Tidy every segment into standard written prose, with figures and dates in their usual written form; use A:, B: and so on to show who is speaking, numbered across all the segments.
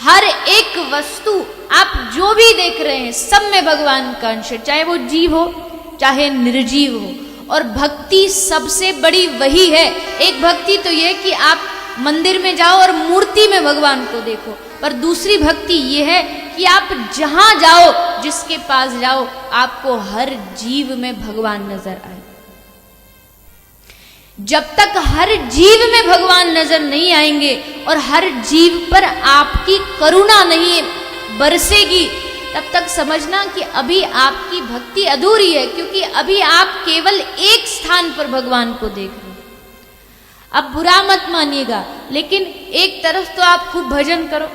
A: हर एक वस्तु आप जो भी देख रहे हैं सब में भगवान का अंश है, चाहे वो जीव हो चाहे निर्जीव हो। और भक्ति सबसे बड़ी वही है। एक भक्ति तो ये कि आप मंदिर में जाओ और मूर्ति में भगवान को देखो, पर दूसरी भक्ति ये है कि आप जहां जाओ, जिसके पास जाओ, आपको हर जीव में भगवान नजर आए। जब तक हर जीव में भगवान नजर नहीं आएंगे और हर जीव पर आपकी करुणा नहीं बरसेगी, तब तक समझना कि अभी आपकी भक्ति अधूरी है, क्योंकि अभी आप केवल एक स्थान पर भगवान को देख रहे हैं। अब बुरा मत मानिएगा, लेकिन एक तरफ तो आप खूब भजन करो,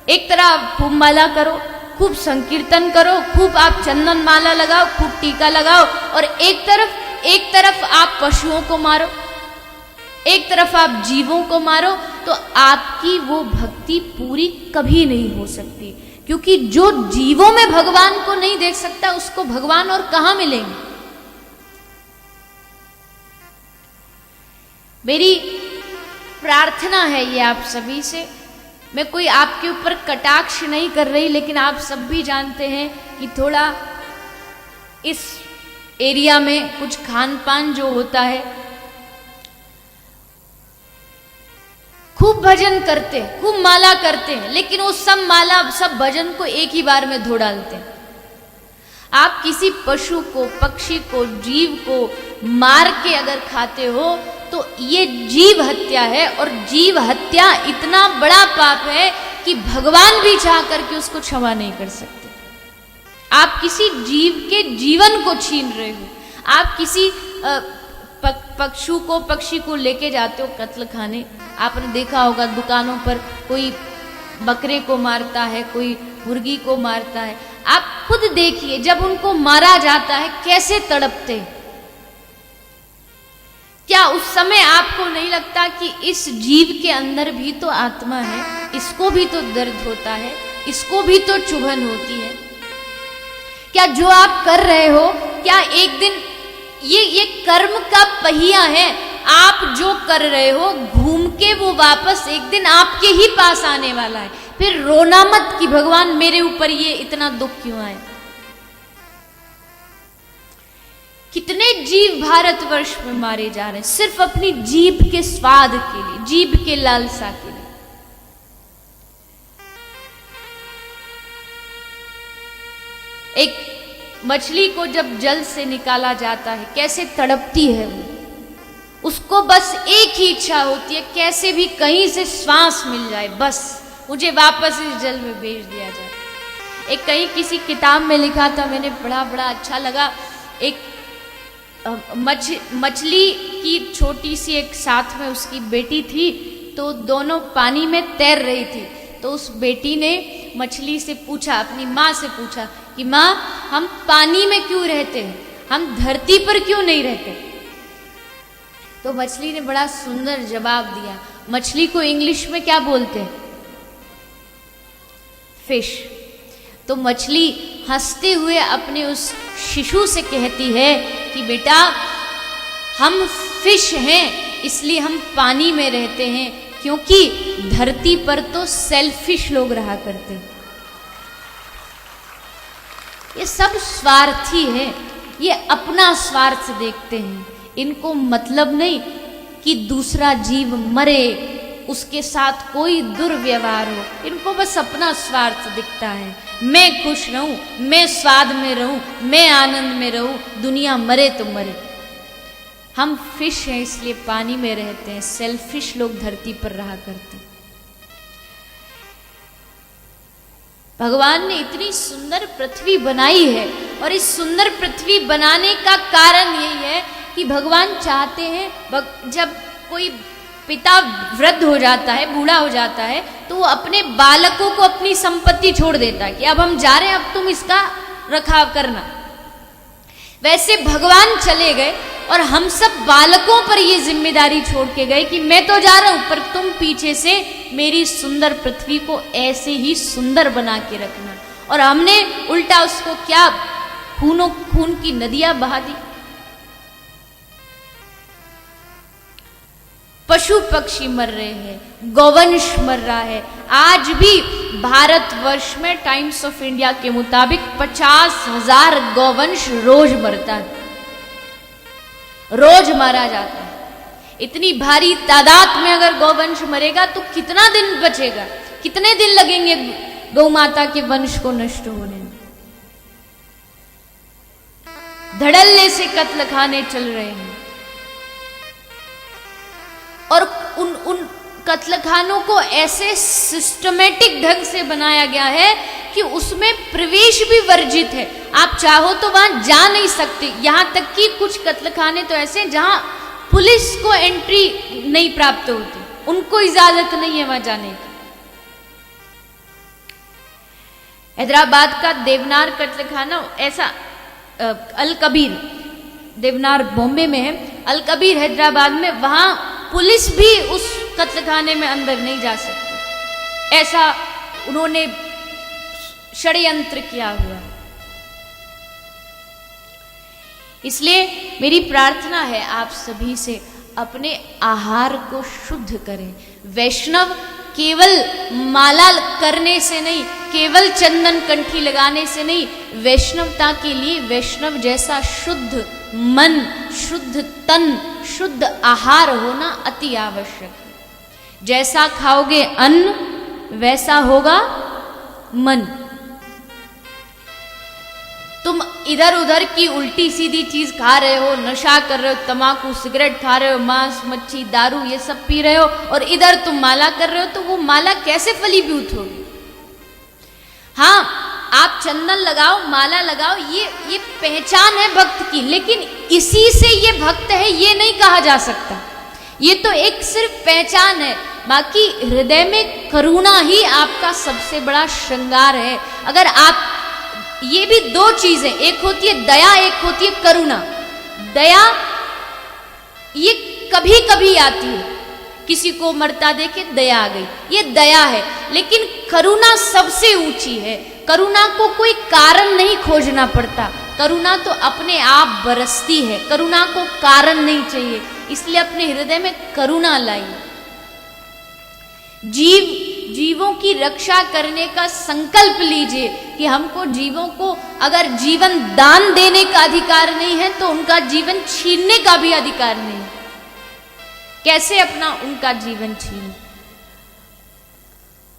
A: एक तरफ आप खूब माला करो, खूब संकीर्तन करो, खूब आप चंदन माला लगाओ, खूब टीका लगाओ, और एक तरफ आप पशुओं को मारो, एक तरफ आप जीवों को मारो, तो आपकी वो भक्ति पूरी कभी नहीं हो सकती। क्योंकि जो जीवों में भगवान को नहीं देख सकता, उसको भगवान और कहां मिलेंगे। मेरी प्रार्थना है ये आप सभी से, मैं कोई आपके ऊपर कटाक्ष नहीं कर रही, लेकिन आप सब भी जानते हैं कि थोड़ा इस एरिया में कुछ खान पान जो होता है, खूब भजन करते हैं, खूब माला करते हैं, लेकिन वो सब माला सब भजन को एक ही बार में धो डालते हैं। आप किसी पशु को, पक्षी को, जीव को मार के अगर खाते हो तो ये जीव हत्या है, और जीव हत्या इतना बड़ा पाप है कि भगवान भी चाह करके उसको क्षमा नहीं कर सकते। आप किसी जीव के जीवन को छीन रहे हो। आप किसी पक्षी को लेके जाते हो कत्ल खाने। आपने देखा होगा दुकानों पर कोई बकरे को मारता है, कोई मुर्गी को मारता है। आप खुद देखिए जब उनको मारा जाता है कैसे तड़पते हैं। क्या उस समय आपको नहीं लगता कि इस जीव के अंदर भी तो आत्मा है, इसको भी तो दर्द होता है, इसको भी तो चुभन होती है। क्या जो आप कर रहे हो, क्या एक दिन ये कर्म का पहिया है, आप जो कर रहे हो घूम के वो वापस एक दिन आपके ही पास आने वाला है। फिर रोना मत कि भगवान मेरे ऊपर ये इतना दुख क्यों आए। कितने जीव भारतवर्ष में मारे जा रहे हैं सिर्फ अपनी जीभ के स्वाद के लिए, जीभ के लालसा के लिए। एक मछली को जब जल से निकाला जाता है कैसे तड़पती है वो, उसको बस एक ही इच्छा होती है कैसे भी कहीं से श्वास मिल जाए, बस मुझे वापस इस जल में भेज दिया जाए। एक कहीं किसी किताब में लिखा था, मैंने पढ़ा, बड़ा अच्छा लगा। एक मछली की छोटी सी एक साथ में उसकी बेटी थी, तो दोनों पानी में तैर रही थी। तो उस बेटी ने मछली से पूछा, अपनी माँ से पूछा कि माँ हम पानी में क्यों रहते हैं, हम धरती पर क्यों नहीं रहते। तो मछली ने बड़ा सुंदर जवाब दिया। मछली को इंग्लिश में क्या बोलते हैं? फिश। तो मछली हंसते हुए अपने उस शिशु से कहती है कि बेटा हम फिश हैं, इसलिए हम पानी में रहते हैं, क्योंकि धरती पर तो सेल्फिश लोग रहा करते हैं। ये सब स्वार्थी है, ये अपना स्वार्थ देखते हैं। इनको मतलब नहीं कि दूसरा जीव मरे, उसके साथ कोई दुर्व्यवहार हो। इनको बस अपना स्वार्थ दिखता है। मैं खुश रहूं, मैं स्वाद में रहूं, मैं आनंद में रहूं, दुनिया मरे तो मरे। हम फिश हैं इसलिए पानी में रहते हैं, सेल्फिश लोग धरती पर रहा करते हैं। भगवान ने इतनी सुंदर पृथ्वी बनाई है, और इस सुंदर पृथ्वी बनाने का कारण यही है कि भगवान चाहते हैं जब कोई पिता वृद्ध हो जाता है, बूढ़ा हो जाता है, तो वो अपने बालकों को अपनी संपत्ति छोड़ देता है कि अब हम जा रहे हैं, अब तुम इसका रखाव करना। वैसे भगवान चले गए और हम सब बालकों पर ये जिम्मेदारी छोड़ के गए कि मैं तो जा रहा हूं, पर तुम पीछे से मेरी सुंदर पृथ्वी को ऐसे ही सुंदर बना के रखना। और हमने उल्टा उसको क्या खून की नदियां बहा दी। पशु पक्षी मर रहे हैं, गौवंश मर रहा है। आज भी भारतवर्ष में टाइम्स ऑफ इंडिया के मुताबिक 50,000 गौवंश रोज मरता है, रोज मारा जाता है। इतनी भारी तादाद में अगर गौवंश मरेगा तो कितना दिन बचेगा, कितने दिन लगेंगे गौ माता के वंश को नष्ट होने में। धड़ल्ले से कत्ल खाने चल रहे हैं और उन कत्ल खानों को ऐसे सिस्टमेटिक ढंग से बनाया गया है कि उसमें प्रवेश भी वर्जित है। आप चाहो तो वहां जा नहीं सकते। यहां तक कि कुछ कत्ल खाने तो ऐसे हैं जहां पुलिस को एंट्री नहीं प्राप्त होती, उनको इजाजत नहीं है वहां जाने की। हैदराबाद का देवनार कत्ल खाना ऐसा, अल कबीर, देवनार बॉम्बे में है, अल कबीर हैदराबाद में, वहां पुलिस भी उस कत्ल खाने में अंदर नहीं जा सकती। ऐसा उन्होंने षड्यंत्र किया हुआ। इसलिए मेरी प्रार्थना है आप सभी से, अपने आहार को शुद्ध करें। वैष्णव केवल माला करने से नहीं, केवल चंदन कंठी लगाने से नहीं, वैष्णवता के लिए वैष्णव जैसा शुद्ध मन, शुद्ध तन, शुद्ध आहार होना अति आवश्यक है। जैसा खाओगे अन्न वैसा होगा मन। तुम इधर उधर की उल्टी सीधी चीज खा रहे हो, नशा कर रहे हो, तंबाकू सिगरेट खा रहे हो, मांस मच्छी दारू ये सब पी रहे हो, और इधर तुम माला कर रहे हो, तो वो माला कैसे फलीभूत होगी? हाँ, आप चंदन लगाओ, माला लगाओ, ये पहचान है भक्त की, लेकिन इसी से ये भक्त है ये नहीं कहा जा सकता। ये तो एक सिर्फ पहचान है, बाकी हृदय में करुणा ही आपका सबसे बड़ा श्रृंगार है। अगर आप, ये भी दो चीजें, एक होती है दया, एक होती है करुणा। दया ये कभी कभी आती है, किसी को मरता देखे दया आ गई, ये दया है। लेकिन करुणा सबसे ऊंची है। करुणा को कोई कारण नहीं खोजना पड़ता, करुणा तो अपने आप बरसती है। करुणा को कारण नहीं चाहिए, इसलिए अपने हृदय में करुणा लाइए। जीवों की रक्षा करने का संकल्प लीजिए कि हमको जीवों को अगर जीवन दान देने का अधिकार नहीं है तो उनका जीवन छीनने का भी अधिकार नहीं है। कैसे अपना उनका जीवन छीन?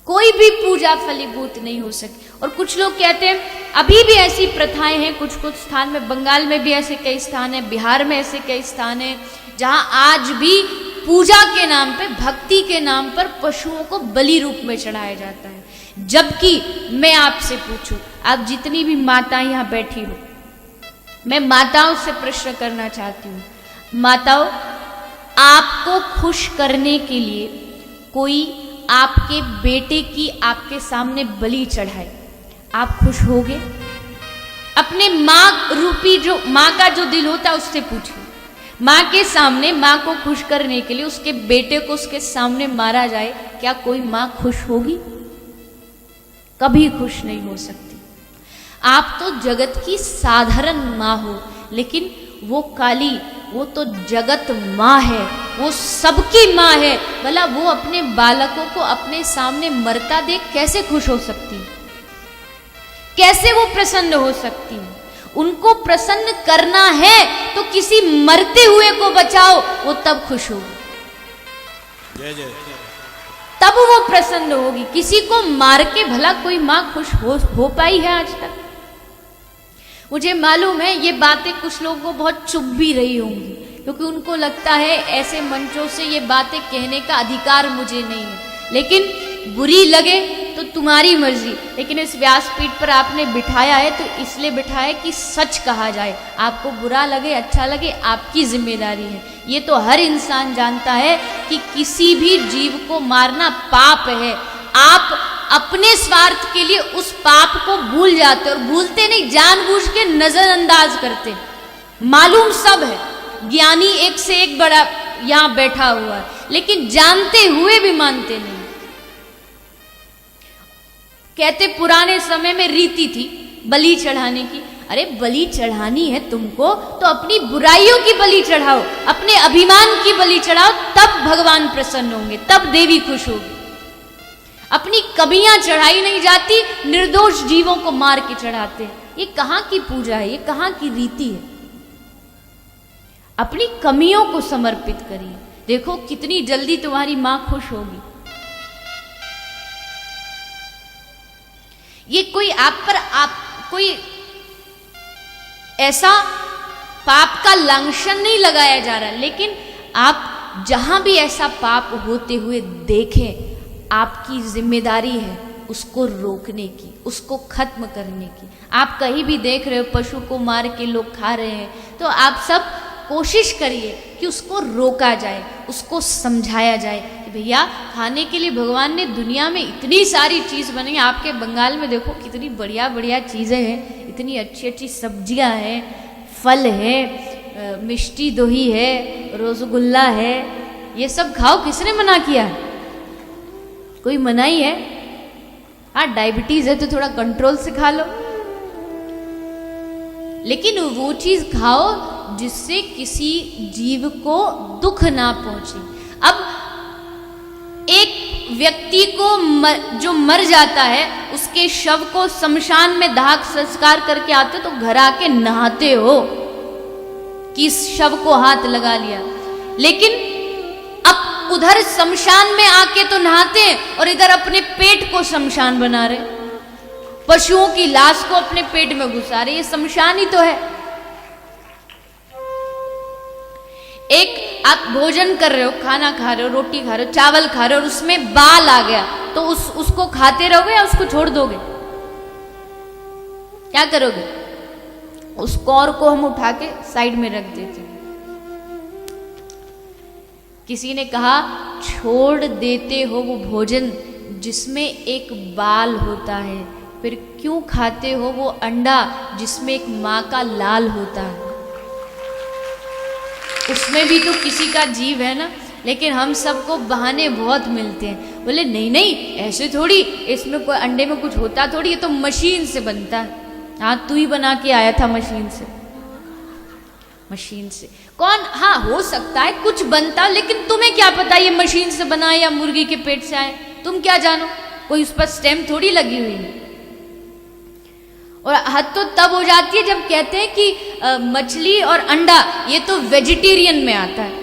A: कोई भी पूजा फलीभूत नहीं हो सकी। और कुछ लोग कहते हैं, अभी भी ऐसी प्रथाएं हैं कुछ कुछ स्थान में, बंगाल में भी ऐसे कई स्थान हैं, बिहार में ऐसे कई स्थान हैं, जहां आज भी पूजा के नाम पे, भक्ति के नाम पर पशुओं को बलि रूप में चढ़ाया जाता है। जबकि मैं आपसे पूछूं, आप जितनी भी माताएं यहां बैठी हो, मैं माताओं से प्रश्न करना चाहती हूं। माताओं, आपको खुश करने के लिए कोई आपके बेटे की आपके सामने बलि चढ़ाए, आप खुश होगे? अपने माँ रूपी जो माँ का जो दिल होता है उससे पूछिए। माँ के सामने, माँ को खुश करने के लिए उसके बेटे को उसके सामने मारा जाए, क्या कोई माँ खुश होगी? कभी खुश नहीं हो सकती। आप तो जगत की साधारण माँ हो, लेकिन वो काली, वो तो जगत माँ है, वो सबकी माँ है। भला वो अपने बालकों को अपने सामने मरता देख कैसे खुश हो सकती है? कैसे वो प्रसन्न हो सकती है? उनको प्रसन्न करना है तो किसी मरते हुए को बचाओ, वो तब खुश होगी,
B: जय जय,
A: तब वो प्रसन्न होगी। किसी को मार के भला कोई माँ खुश हो पाई है आज तक? मुझे मालूम है ये बातें कुछ लोगों को बहुत चुभ भी रही होंगी, क्योंकि उनको लगता है ऐसे मंचों से ये बातें कहने का अधिकार मुझे नहीं है। लेकिन बुरी लगे तो तुम्हारी मर्जी, लेकिन इस व्यासपीठ पर आपने बिठाया है तो इसलिए बिठाया कि सच कहा जाए। आपको बुरा लगे अच्छा लगे, आपकी जिम्मेदारी है। ये तो हर इंसान जानता है कि किसी भी जीव को मारना पाप है। आप अपने स्वार्थ के लिए उस पाप को भूल जाते, और भूलते नहीं, जानबूझ के नजरअंदाज करते। मालूम सब है, ज्ञानी एक से एक बड़ा यहां बैठा हुआ है, लेकिन जानते हुए भी मानते नहीं। कहते पुराने समय में रीति थी बलि चढ़ाने की, अरे बलि चढ़ानी है तुमको तो अपनी बुराइयों की बलि चढ़ाओ, अपने अभिमान की बलि चढ़ाओ, तब भगवान प्रसन्न होंगे, तब देवी खुश होगी। अपनी कमियां चढ़ाई नहीं जाती, निर्दोष जीवों को मार के चढ़ाते हैं। ये कहां की पूजा है, ये कहां की रीति है? अपनी कमियों को समर्पित करिए, देखो कितनी जल्दी तुम्हारी मां खुश होगी। ये कोई आप कोई ऐसा पाप का लांछन नहीं लगाया जा रहा, लेकिन आप जहां भी ऐसा पाप होते हुए देखें, आपकी जिम्मेदारी है उसको रोकने की, उसको खत्म करने की। आप कहीं भी देख रहे हो पशु को मार के लोग खा रहे हैं, तो आप सब कोशिश करिए कि उसको रोका जाए, उसको समझाया जाए कि भैया खाने के लिए भगवान ने दुनिया में इतनी सारी चीज़ बनाई। आपके बंगाल में देखो कितनी बढ़िया बढ़िया चीज़ें हैं, इतनी अच्छी अच्छी सब्जियां हैं, फल है, मिष्टी दोही है, रसगुल्ला है, ये सब खाओ। किसने मना किया? कोई मनाही है? हाँ, डायबिटीज है तो थोड़ा कंट्रोल से खा लो, लेकिन वो चीज खाओ जिससे किसी जीव को दुख ना पहुंचे। अब एक व्यक्ति को जो मर जाता है, उसके शव को शमशान में दाह संस्कार करके आते तो घर आके नहाते हो कि इस शव को हाथ लगा लिया, लेकिन अब उधर शमशान में आके तो नहाते हैं और इधर अपने पेट को शमशान बना रहे, पशुओं की लाश को अपने पेट में घुसा रहे। ये शमशान ही तो है। एक आप भोजन कर रहे हो, खाना खा रहे हो, रोटी खा रहे हो, चावल खा रहे हो और उसमें बाल आ गया, तो उसको खाते रहोगे या उसको छोड़ दोगे? क्या करोगे? उस कौर को हम उठा के साइड में रख देते हैं। किसी ने कहा छोड़ देते हो वो भोजन जिसमें एक बाल होता है, फिर क्यों खाते हो वो अंडा जिसमें एक माँ का लाल होता है? उसमें भी तो किसी का जीव है ना। लेकिन हम सबको बहाने बहुत मिलते हैं, बोले नहीं नहीं ऐसे थोड़ी, इसमें कोई अंडे में कुछ होता थोड़ी, ये तो मशीन से बनता है। हाँ, तू ही बना के आया था मशीन से। मशीन से कौन? हाँ, हो सकता है कुछ बनता, लेकिन तुम्हें क्या पता ये मशीन से बना या मुर्गी के पेट से आए? तुम क्या जानो? कोई उस पर स्टेम थोड़ी लगी हुई है। और हद तो तब हो जाती है जब कहते हैं कि मछली और अंडा ये तो वेजिटेरियन में आता है।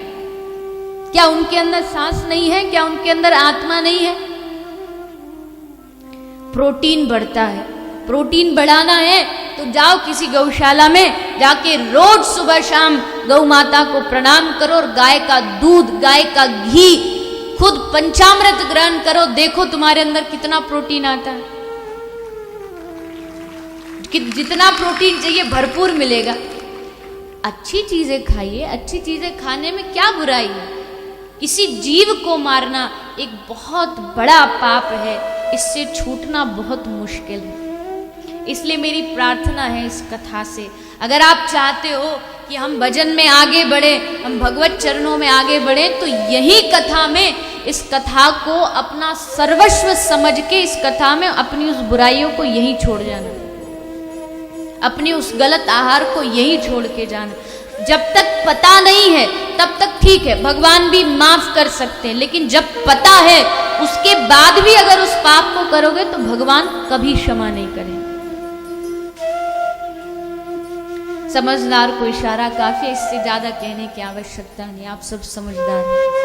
A: क्या उनके अंदर सांस नहीं है? क्या उनके अंदर आत्मा नहीं है? प्रोटीन बढ़ता है। प्रोटीन बढ़ाना है तो जाओ किसी गौशाला में जाके रोज सुबह शाम गौ माता को प्रणाम करो और गाय का दूध, गाय का घी, खुद पंचामृत ग्रहण करो, देखो तुम्हारे अंदर कितना प्रोटीन आता है। कि जितना प्रोटीन चाहिए भरपूर मिलेगा। अच्छी चीजें खाइए, अच्छी चीजें खाने में क्या बुराई है? किसी जीव को मारना एक बहुत बड़ा पाप है, इससे छूटना बहुत मुश्किल है। इसलिए मेरी प्रार्थना है इस कथा से, अगर आप चाहते हो कि हम भजन में आगे बढ़े, हम भगवत चरणों में आगे बढ़े, तो यही कथा में, इस कथा को अपना सर्वस्व समझ के इस कथा में अपनी उस बुराइयों को यही छोड़ जाना, अपनी उस गलत आहार को यही छोड़ के जाना। जब तक पता नहीं है तब तक ठीक है, भगवान भी माफ कर सकते हैं, लेकिन जब पता है उसके बाद भी अगर उस पाप को करोगे तो भगवान कभी क्षमा नहीं करेंगे। समझदार को इशारा काफी है, इससे ज्यादा कहने की आवश्यकता नहीं, आप सब समझदार हैं।